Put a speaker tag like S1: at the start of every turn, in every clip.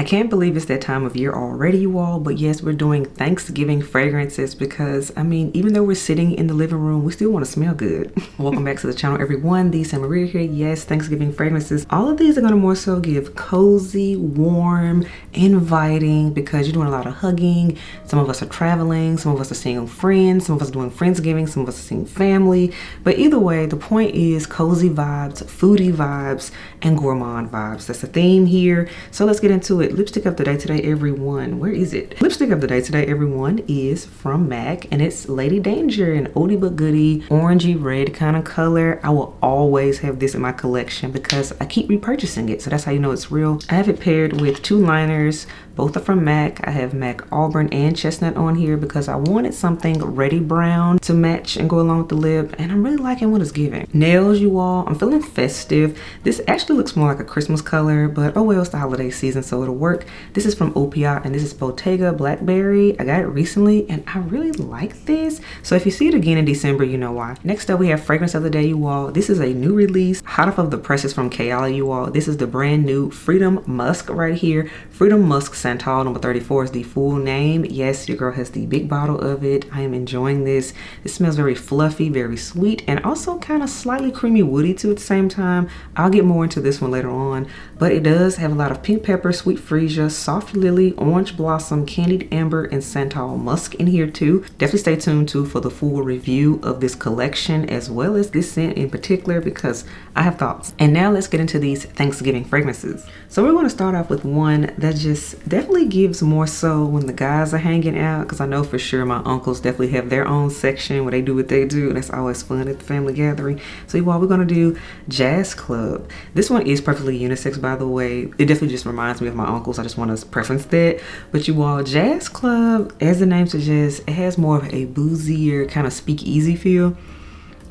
S1: can't believe it's that time of year already, you all, but yes, we're doing Thanksgiving fragrances because, I mean, even though we're sitting in the living room, we still want to smell good. Welcome back to the channel, everyone. The SANTAMARIA here. Yes, Thanksgiving fragrances. All of these are going to more so give cozy, warm, inviting, because you're doing a lot of hugging. Some of us are traveling, some of us are seeing friends, some of us are doing Friendsgiving, some of us are seeing family. But either way, the point is cozy vibes, foodie vibes, and gourmand vibes. That's the theme here. So let's get into it. Lipstick of the day today, everyone. Where is it? Lipstick of the day today, everyone, is from MAC, and it's Lady Danger, an oldie but goodie, orangey red kind of color. I will always have this in my collection because I keep repurchasing it, so that's how you know it's real. I have it paired with two liners. Both are from MAC. I have MAC Auburn and Chestnut on here because I wanted something reddy brown to match and go along with the lip, and I'm really liking what it's giving. Nails, you all, I'm feeling festive. This actually looks more like a Christmas color, but oh well, it's the holiday season, so it'll work. This is from Opia, and this is Bottega Blackberry. I got it recently, and I really like this. So if you see it again in December, you know why. Next up, we have fragrance of the day, you all. This is a new release, hot off of the presses from Kayali, you all. This is the brand new Freedom Musk right here. Freedom Musk Santal number 34 is the full name. Yes, your girl has the big bottle of it. I am enjoying this. It smells very fluffy, very sweet, and also kind of slightly creamy woody too at the same time. I'll get more into this one later on, but it does have a lot of pink pepper, sweet freesia, soft lily, orange blossom, candied amber, and santal musk in here too. Definitely stay tuned too for the full review of this collection as well as this scent in particular because I have thoughts. And now let's get into these Thanksgiving fragrances. So we're going to start off with one that just definitely gives more so when the guys are hanging out, because I know for sure my uncles definitely have their own section where they do what they do, and that's always fun at the family gathering. So you all, we're going to do Jazz Club. This one is perfectly unisex, by the way. It definitely just reminds me of my uncles. I just want to preference that. But you all, Jazz Club, as the name suggests, it has more of a boozier kind of speakeasy feel.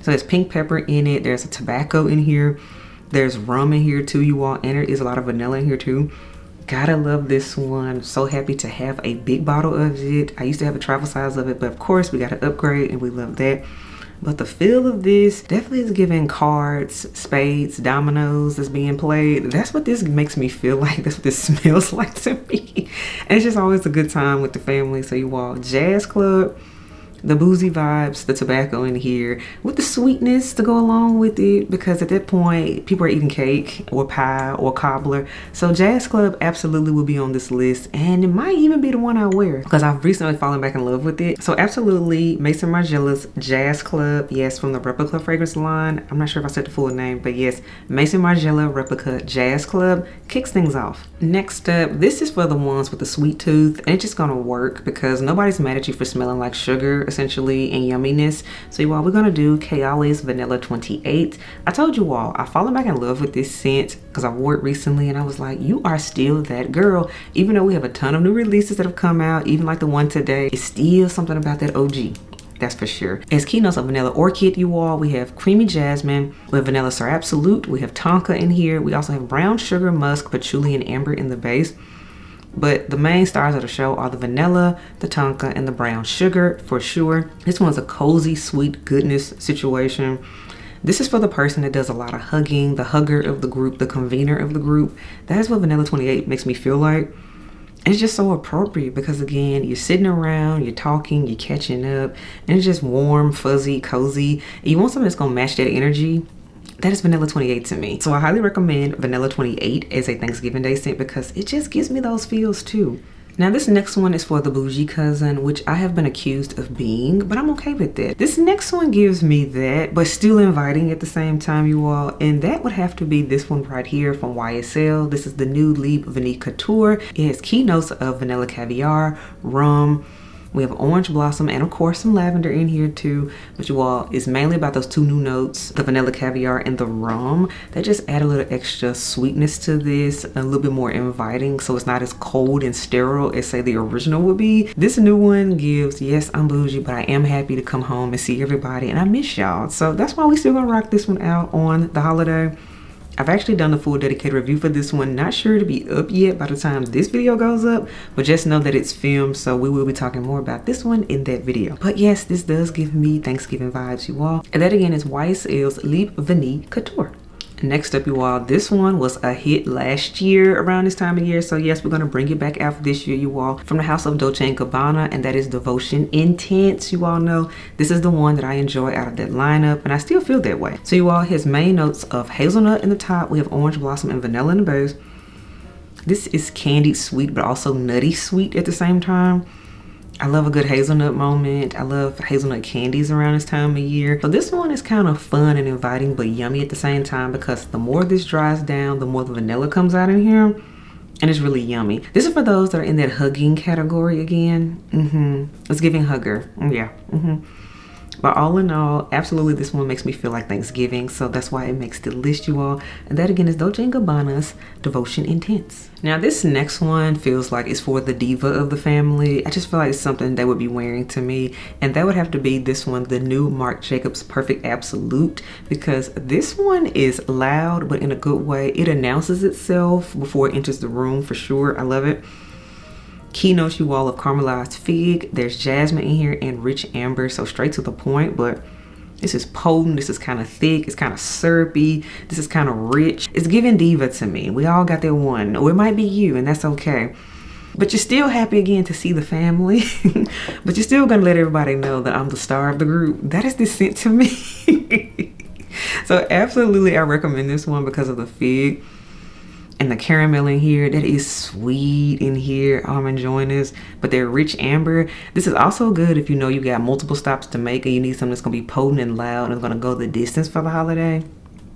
S1: So there's pink pepper in it. There's a tobacco in here. There's rum in here too, you all, and there is a lot of vanilla in here too. Gotta love this one. So happy to have a big bottle of it. I used to have a travel size of it, but of course we gotta upgrade, and we love that. But the feel of this definitely is giving cards, spades, dominoes that's being played. That's what this makes me feel like. That's what this smells like to me. And it's just always a good time with the family. So you all, Jazz Club, the boozy vibes, the tobacco in here with the sweetness to go along with it, because at that point people are eating cake or pie or cobbler. So Jazz Club absolutely will be on this list, and it might even be the one I wear because I've recently fallen back in love with it. So absolutely Maison Margiela's Jazz Club, yes, from the Replica fragrance line. I'm not sure if I said the full name, but yes, Maison Margiela Replica Jazz Club kicks things off. Next up, this is for the ones with the sweet tooth, and it's just gonna work because nobody's mad at you for smelling like sugar essentially and yumminess. So you all, we're gonna do Kayali's Vanilla 28. I told you all, I've fallen back in love with this scent because I wore it recently, and I was like, you are still that girl. Even though we have a ton of new releases that have come out, even like the one today, it's still something about that OG. That's for sure. As keynotes of Vanilla Orchid, you all, we have Creamy Jasmine, we have Vanilla Sir Absolute, we have Tonka in here, we also have Brown Sugar, Musk, Patchouli, and Amber in the base. But the main stars of the show are the vanilla, the tonka, and the brown sugar for sure. This one's a cozy, sweet goodness situation. This is for the person that does a lot of hugging, the hugger of the group, the convener of the group. That is what Vanilla 28 makes me feel like. It's just so appropriate because, again, you're sitting around, you're talking, you're catching up, and it's just warm, fuzzy, cozy. And you want something that's going to match that energy. That is Vanilla 28 to me. So I highly recommend Vanilla 28 as a Thanksgiving Day scent because it just gives me those feels too. Now this next one is for the bougie cousin, which I have been accused of being, but I'm okay with that. This next one gives me that, but still inviting at the same time, you all. And that would have to be this one right here from YSL. This is the new Libre Vanille Couture. It has keynotes of vanilla caviar, rum. We have orange blossom and of course some lavender in here too, but you all, it's mainly about those two new notes, the vanilla caviar and the rum. They just add a little extra sweetness to this, a little bit more inviting, so it's not as cold and sterile as say the original would be. This new one gives, yes, I'm bougie, but I am happy to come home and see everybody, and I miss y'all. So that's why we still gonna rock this one out on the holiday. I've actually done a full dedicated review for this one. Not sure to be up yet by the time this video goes up, but just know that it's filmed, so we will be talking more about this one in that video. But yes, this does give me Thanksgiving vibes, you all. And that again is YSL's Libre Vanille Couture. Next up, you all, this one was a hit last year around this time of year. So yes, we're going to bring it back out for this year, you all, from the house of Dolce & Gabbana, and that is Devotion Intense. You all know this is the one that I enjoy out of that lineup, and I still feel that way. So you all, his main notes of hazelnut in the top. We have orange blossom and vanilla in the base. This is candied sweet, but also nutty sweet at the same time. I love a good hazelnut moment. I love hazelnut candies around this time of year. So this one is kind of fun and inviting, but yummy at the same time, because the more this dries down, the more the vanilla comes out in here. And it's really yummy. This is for those that are in that hugging category again. It's giving hugger. Yeah. But all in all, absolutely, this one makes me feel like Thanksgiving, so that's why it makes the list, you all. And that again is Dolce & Gabbana's Devotion Intense. Now this next one feels like it's for the diva of the family. I just feel like it's something they would be wearing to me, and that would have to be this one, the new Marc Jacobs Perfect Absolute, because this one is loud, but in a good way. It announces itself before it enters the room for sure. I love it. Keynotes, you all, of caramelized fig. There's jasmine in here and rich amber, so straight to the point. But this is potent. This is kind of thick. It's kind of syrupy. This is kind of rich. It's giving diva to me. We all got that one, or it might be you, and that's okay. But you're still happy again to see the family. But you're still gonna let everybody know that I'm the star of the group. That is the scent to me. So absolutely, I recommend this one because of the fig. And the caramel in here, that is sweet in here. Oh, I'm enjoying this. But they're rich amber. This is also good if you know you got multiple stops to make and you need something that's gonna be potent and loud and it's gonna go the distance for the holiday.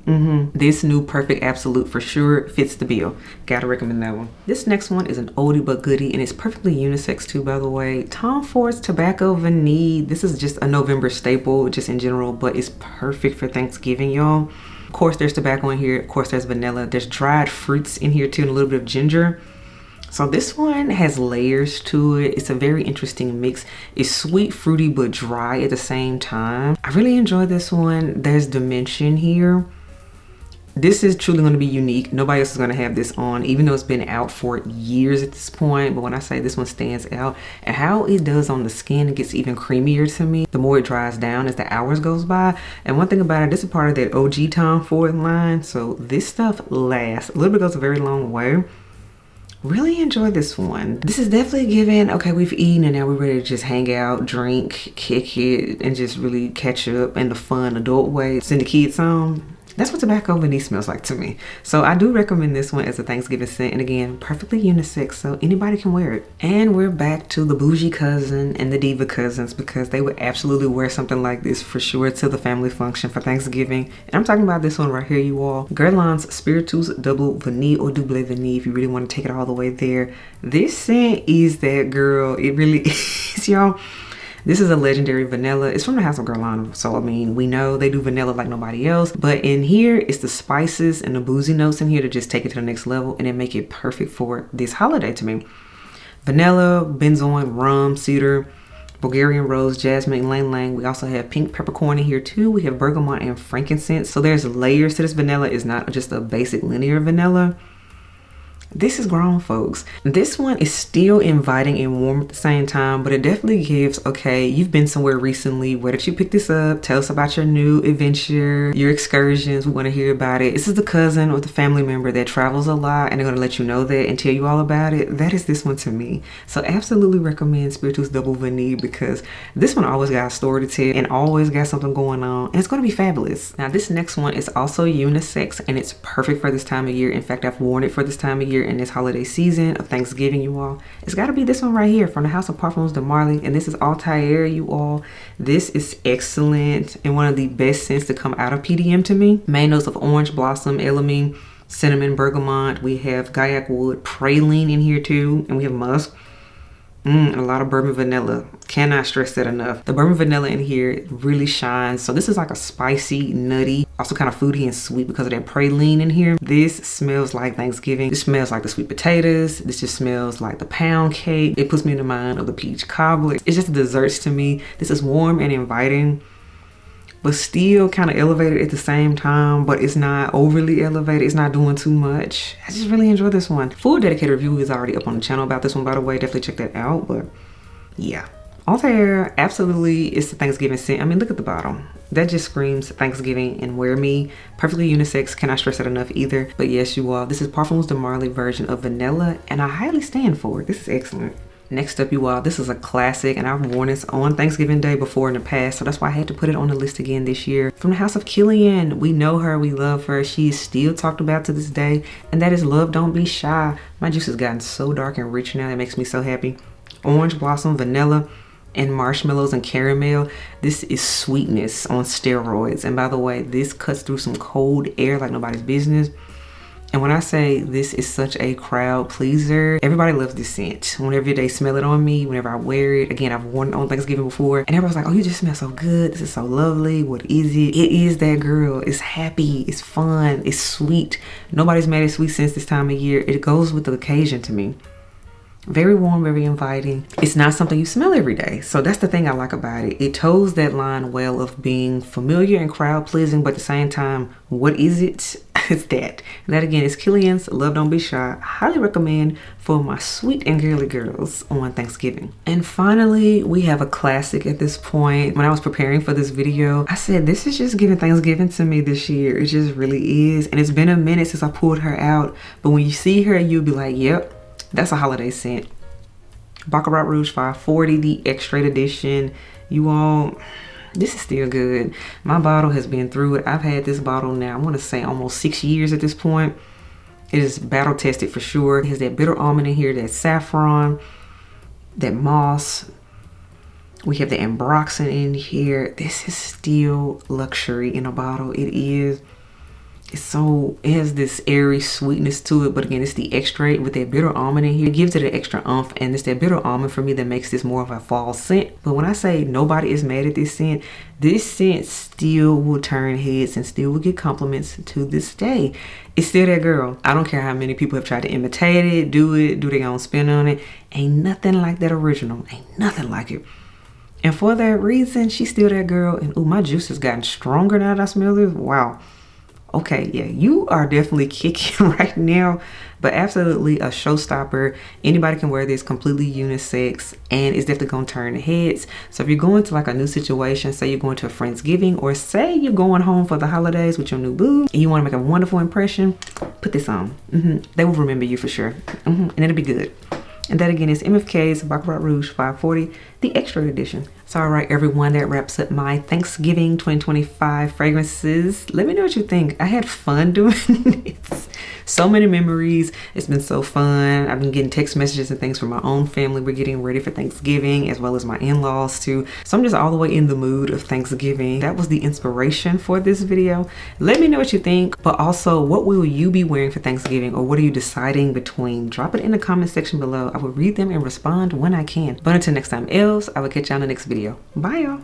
S1: This new Perfect Absolute for sure fits the bill. Gotta recommend that one. This next one is an oldie but goodie, and it's perfectly unisex too, by the way. Tom Ford's Tobacco Vanille. This is just a November staple, just in general, but it's perfect for Thanksgiving, y'all. Of course, there's tobacco in here. Of course, there's vanilla. There's dried fruits in here too, and a little bit of ginger. So this one has layers to it. It's a very interesting mix. It's sweet, fruity, but dry at the same time. I really enjoy this one. There's dimension here. This is truly going to be unique. Nobody else is going to have this on, even though it's been out for years at this point. But when I say this one stands out, and how it does on the skin, it gets even creamier to me the more it dries down as the hours goes by. And one thing about it, this is part of that OG Tom Ford line, so this stuff lasts. A little bit goes a very long way. Really enjoy this one. This is definitely giving, okay, we've eaten and now we're ready to just hang out, drink, kick it, and just really catch up in the fun adult way. Send the kids home. That's what Tobacco Vanille smells like to me. So I do recommend this one as a Thanksgiving scent, and again, perfectly unisex, so anybody can wear it. And we're back to the bougie cousin and the diva cousins, because they would absolutely wear something like this for sure to the family function for Thanksgiving. And I'm talking about this one right here, you all. Guerlain's Spiritueuse Double Vanille or Double Vanille, if you really want to take it all the way there. This scent is that, girl. It really is, y'all. This is a legendary vanilla. It's from the house of Guerlain, so I mean, we know they do vanilla like nobody else. But in here, it's the spices and the boozy notes in here to just take it to the next level and then make it perfect for this holiday to me. Vanilla, benzoin, rum, cedar, Bulgarian rose, jasmine, ylang ylang. We also have pink peppercorn in here too. We have bergamot and frankincense. So there's layers to this vanilla. It's not just a basic linear vanilla. This is grown, folks. This one is still inviting and warm at the same time, but it definitely gives, okay, you've been somewhere recently. Where did you pick this up? Tell us about your new adventure, your excursions. We want to hear about it. This is the cousin or the family member that travels a lot, and they're going to let you know that and tell you all about it. That is this one to me. So absolutely recommend Spiritueuse Double Vanille, because this one always got a story to tell and always got something going on, and it's going to be fabulous. Now this next one is also unisex, and it's perfect for this time of year. In fact, I've worn it for this time of year in this holiday season of Thanksgiving, you all. It's got to be this one right here from the house of Parfums de Marley, and this is Althaïr, you all. This is excellent and one of the best scents to come out of PDM to me. Main notes of orange blossom, elamine, cinnamon, bergamot. We have gaiac wood, praline in here too, and we have musk. And a lot of bourbon vanilla. Cannot stress that enough. The bourbon vanilla in here really shines. So this is like a spicy, nutty, also kind of fruity and sweet because of that praline in here. This smells like Thanksgiving. This smells like the sweet potatoes. This just smells like the pound cake. It puts me in the mind of the peach cobbler. It's just desserts to me. This is warm and inviting, but still kind of elevated at the same time, but it's not overly elevated. It's not doing too much. I just really enjoy this one. Full dedicated review is already up on the channel about this one, by the way. Definitely check that out. But yeah, Althaïr absolutely is the Thanksgiving scent. I mean, look at the bottom. That just screams Thanksgiving and wear me. Perfectly unisex, cannot stress that enough either. But yes, you all, this is Parfums de Marly version of Vanilla, and I highly stand for it. This is excellent. Next up, you all, this is a classic, and I've worn this on Thanksgiving Day before in the past, so that's why I had to put it on the list again this year. From the house of Kilian, we know her, we love her. She is still talked about to this day, and that is Love Don't Be Shy. My juice has gotten so dark and rich now, it makes me so happy. Orange blossom, vanilla, and marshmallows and caramel. This is sweetness on steroids. And by the way, this cuts through some cold air like nobody's business. And when I say this is such a crowd pleaser, everybody loves this scent. Whenever they smell it on me, whenever I wear it, again, I've worn it on Thanksgiving before, and everybody's like, oh, you just smell so good. This is so lovely. What is it? It is that girl. It's happy. It's fun. It's sweet. Nobody's made it sweet since this time of year. It goes with the occasion to me. Very warm, very inviting. It's not something you smell every day. So that's the thing I like about it. It toes that line well of being familiar and crowd pleasing, but at the same time, what is it? It's that. And that again is Kilian's Love Don't Be Shy. I highly recommend for my sweet and girly girls on Thanksgiving. And finally, we have a classic at this point. When I was preparing for this video, I said, this is just giving Thanksgiving to me this year. It just really is. And it's been a minute since I pulled her out. But when you see her, you'll be like, yep. That's a holiday scent. Baccarat Rouge 540, the Extrait edition. You all, this is still good. My bottle has been through it. I've had this bottle now, I want to say almost 6 years at this point. It is battle tested for sure. It has that bitter almond in here, that saffron, that moss. We have the ambroxan in here. This is still luxury in a bottle. It is. It has this airy sweetness to it, but again, it's the extrait with that bitter almond in here. It gives it an extra umph, and it's that bitter almond for me that makes this more of a fall scent. But when I say nobody is mad at this scent still will turn heads and still will get compliments to this day. It's still that girl. I don't care how many people have tried to imitate it, do their own spin on it. Ain't nothing like that original. Ain't nothing like it. And for that reason, she's still that girl. And ooh, my juice has gotten stronger now that I smell this. Wow. Okay, yeah, you are definitely kicking right now, but absolutely a showstopper. Anybody can wear this, completely unisex, and it's definitely gonna turn heads. So if you're going to like a new situation, say you're going to a Friendsgiving, or say you're going home for the holidays with your new boo, and you wanna make a wonderful impression, put this on. They will remember you for sure, and it'll be good. And that again is MFK's Baccarat Rouge 540, the Extrait edition. So all right, everyone, that wraps up my Thanksgiving 2025 fragrances. Let me know what you think. I had fun doing this. So many memories. It's been so fun. I've been getting text messages and things from my own family. We're getting ready for Thanksgiving, as well as my in-laws too. So I'm just all the way in the mood of Thanksgiving. That was the inspiration for this video. Let me know what you think, but also what will you be wearing for Thanksgiving, or what are you deciding between? Drop it in the comment section below. I will read them and respond when I can. But until next time else, I will catch you on the next video. Bye y'all.